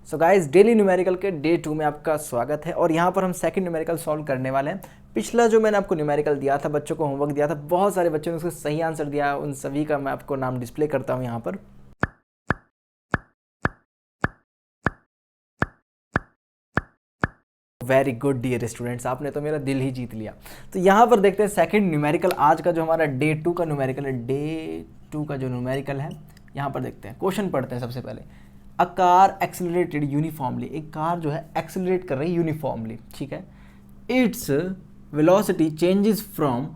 So guys, daily numerical के day 2 में आपका स्वागत है। और यहाँ पर हम सेकंड न्यूमेरिकल सॉल्व करने वाले हैं। पिछला जो मैंने आपको न्यूमेरिकल दिया था, बच्चों को होमवर्क दिया था, बहुत सारे बच्चों ने उसको सही आंसर दिया। उन सभी का मैं आपको नाम डिस्प्ले करता हूँ यहाँ पर। वेरी गुड डियर स्टूडेंट्स, आपने तो मेरा दिल ही जीत लिया। तो यहाँ पर देखते हैं सेकंड न्यूमेरिकल, आज का जो हमारा डे 2 का न्यूमेरिकल है। डे 2 का जो न्यूमेरिकल है, यहाँ पर देखते हैं। क्वेश्चन पढ़ते हैं सबसे पहले। अ कार एक्सेलरेटेड यूनिफॉर्मली, एक कार जो है एक्सेलरेट कर रही है यूनिफॉर्मली, ठीक है। Its velocity changes from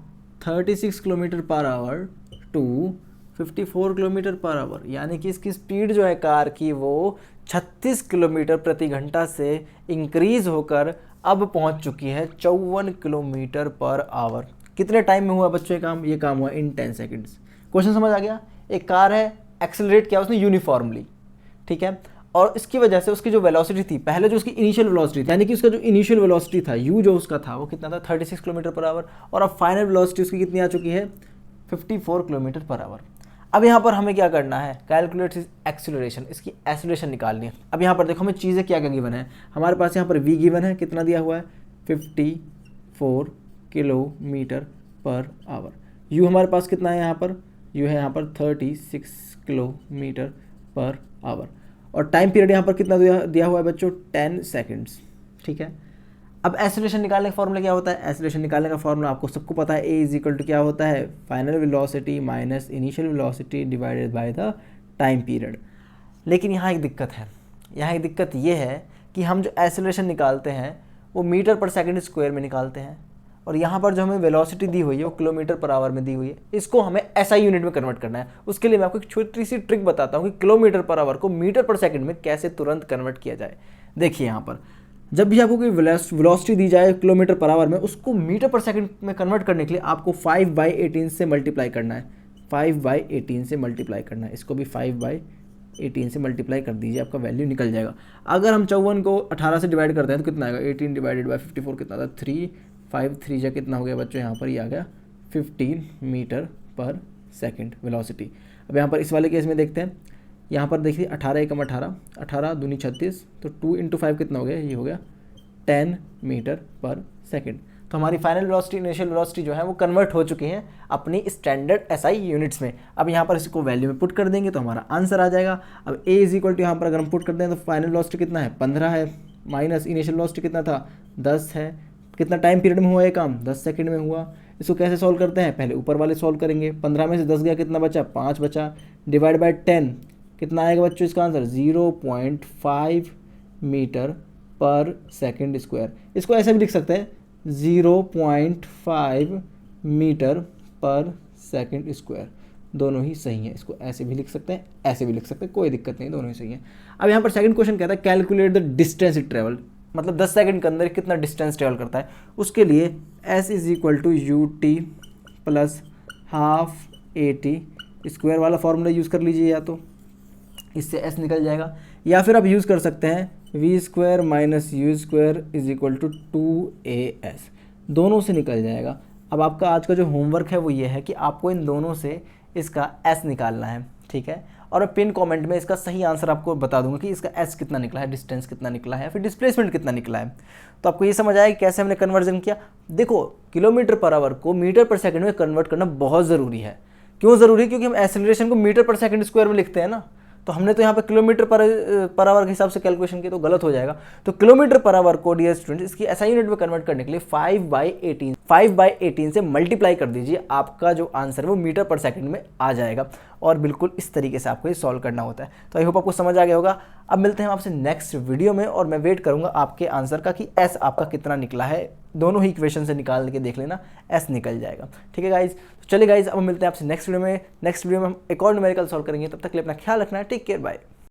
36 kilometre per hour to 54 kilometre per hour, यानी कि इसकी स्पीड जो है कार की वो 36 किलोमीटर प्रति घंटा से इंक्रीज होकर अब पहुंच चुकी है 54 किलोमीटर पर आवर। कितने टाइम में हुआ बच्चों ये काम हुआ इन 10 सेकेंड्स। क्वेश्चन समझ आ गया। एक कार है, एक्सेलरेट किया उसने यूनिफॉर्मली, ठीक है, और इसकी वजह से उसकी जो वेलोसिटी थी, पहले जो उसकी इनिशियल वेलोसिटी थी, यानी कि उसका जो इनिशियल वेलोसिटी था यू जो उसका था वो कितना था 36 किलोमीटर पर आवर, और अब फाइनल वेलोसिटी उसकी कितनी आ चुकी है 54 किलोमीटर पर आवर। अब यहाँ पर हमें क्या करना है, कैलकुलेट एक्सीलरेशन, इसकी एक्सीलरेशन निकालनी है। अब यहाँ पर देखो हमें चीज़ें क्या क्या गिवन है। हमारे पास यहाँ पर v गिवन है, कितना दिया हुआ है 54 किलोमीटर पर आवर। u हमारे पास कितना है, यहाँ पर u है यहाँ पर 36 किलोमीटर पर आवर, और टाइम पीरियड यहाँ पर कितना दिया हुआ है बच्चों 10 सेकेंड्स, ठीक है। अब एक्सेलरेशन निकालने का फॉर्मूला क्या होता है, एक्सेलरेशन निकालने का फॉर्मूला आपको सबको पता है, ए इज इक्वल टू क्या होता है, final velocity minus initial velocity divided by the time period. लेकिन यहाँ एक दिक्कत है, यहाँ एक दिक्कत ये है कि हम जो एक्सेलरेशन निकालते हैं वो मीटर पर सेकंड स्क्वायर में निकालते हैं, और यहाँ पर जो हमें वेलोसिटी दी हुई है वो किलोमीटर पर आवर में दी हुई है। इसको हमें एसआई यूनिट में कन्वर्ट करना है। उसके लिए मैं आपको एक छोटी सी ट्रिक बताता हूँ कि किलोमीटर पर आवर को मीटर पर सेकंड में कैसे तुरंत कन्वर्ट किया जाए। देखिए यहाँ पर जब भी आपको कोई वेलोसिटी दी जाए किलोमीटर पर आवर में, उसको मीटर पर सेकंड में कन्वर्ट करने के लिए आपको 5/18 से मल्टीप्लाई करना है। 5/18 से मल्टीप्लाई करना है, इसको भी 5/18 से मल्टीप्लाई कर दीजिए, आपका वैल्यू निकल जाएगा। अगर हम 54 को 18 से डिवाइड करते हैं तो कितना आएगा, 18 डिवाइडेड बाई 54 कितना था 3, 5 3 जा कितना हो गया बच्चों, यहाँ पर ये आ गया 15 मीटर पर सेकेंड वेलोसिटी। अब यहाँ पर इस वाले केस में देखते हैं, यहाँ पर देखिए 18 एकम 18, 18 दूनी 36, तो 2 × 5 कितना हो गया, ये हो गया 10 मीटर पर सेकेंड। तो हमारी फाइनल वेलोसिटी इनिशियल वेलोसिटी जो है वो कन्वर्ट हो चुकी हैं अपनी स्टैंडर्ड एसआई यूनिट्स में। अब यहाँ पर इसको वैल्यू में पुट कर देंगे तो हमारा आंसर आ जाएगा। अब ए इज इक्वल टू यहाँ पर अगर हम पुट कर दें तो फाइनल वेलोसिटी कितना है 15 है, माइनस इनिशियल वेलोसिटी कितना था 10 है। कितना टाइम पीरियड में हुआ ये काम, 10 सेकेंड में हुआ। इसको कैसे सॉल्व करते हैं, पहले ऊपर वाले सॉल्व करेंगे। 15 में से 10 गया, कितना बचा 5 बचा, डिवाइड बाय 10 कितना आएगा बच्चों इसका आंसर 0.5 मीटर पर सेकेंड स्क्वायर। इसको ऐसे भी लिख सकते हैं 0.5 मीटर पर सेकेंड स्क्वायर, दोनों ही सही है। इसको ऐसे भी लिख सकते हैं, ऐसे भी लिख सकते हैं, कोई दिक्कत नहीं, दोनों ही सही है। अब यहाँ पर सेकंड क्वेश्चन कहता है calculate the distance it travel, मतलब 10 सेकंड के अंदर कितना डिस्टेंस ट्रेवल करता है। उसके लिए s is equal to ut plus half AT square वाला फॉर्मूला यूज़ कर लीजिए, या तो इससे s निकल जाएगा, या फिर आप यूज़ कर सकते हैं v square minus u square is equal to 2as, दोनों से निकल जाएगा। अब आपका आज का जो होमवर्क है वो ये है कि आपको इन दोनों से इसका s निकालना है, ठीक है। और मैं पिन कमेंट में इसका सही आंसर आपको बता दूंगा कि इसका s कितना निकला है, डिस्टेंस कितना निकला है, फिर डिस्प्लेसमेंट कितना निकला है। तो आपको ये समझ आया कि कैसे हमने कन्वर्जन किया। देखो, किलोमीटर पर आवर को मीटर पर सेकंड में कन्वर्ट करना बहुत ज़रूरी है। क्यों ज़रूरी है, क्योंकि हम एक्सेलरेशन को मीटर पर सेकंड स्क्वायर में लिखते हैं ना, तो हमने तो यहाँ पे किलोमीटर पर आवर के हिसाब से कैलकुलेशन की, तो गलत हो जाएगा। तो किलोमीटर पर आवर को डियर स्टूडेंट इसकी एसआई यूनिट में कन्वर्ट करने के लिए 5/18 से मल्टीप्लाई कर दीजिए, आपका जो आंसर है वो मीटर पर सेकंड में आ जाएगा। और बिल्कुल इस तरीके से आपको ये सॉल्व करना होता है। तो आई होप आपको समझ आ गया होगा। अब मिलते हैं आपसे नेक्स्ट वीडियो में, और मैं वेट करूंगा आपके आंसर का कि एस आपका कितना निकला है। दोनों ही इक्वेशन से निकाल के देख लेना, एस निकल जाएगा, ठीक है गाइज। तो चलिए गाइज, अब मिलते हैं आपसे नेक्स्ट वीडियो में। नेक्स्ट वीडियो में हम एक और न्यूमेरिकल सॉल्व करेंगे। तब तक के लिए अपना ख्याल रखना है। Take care, bye.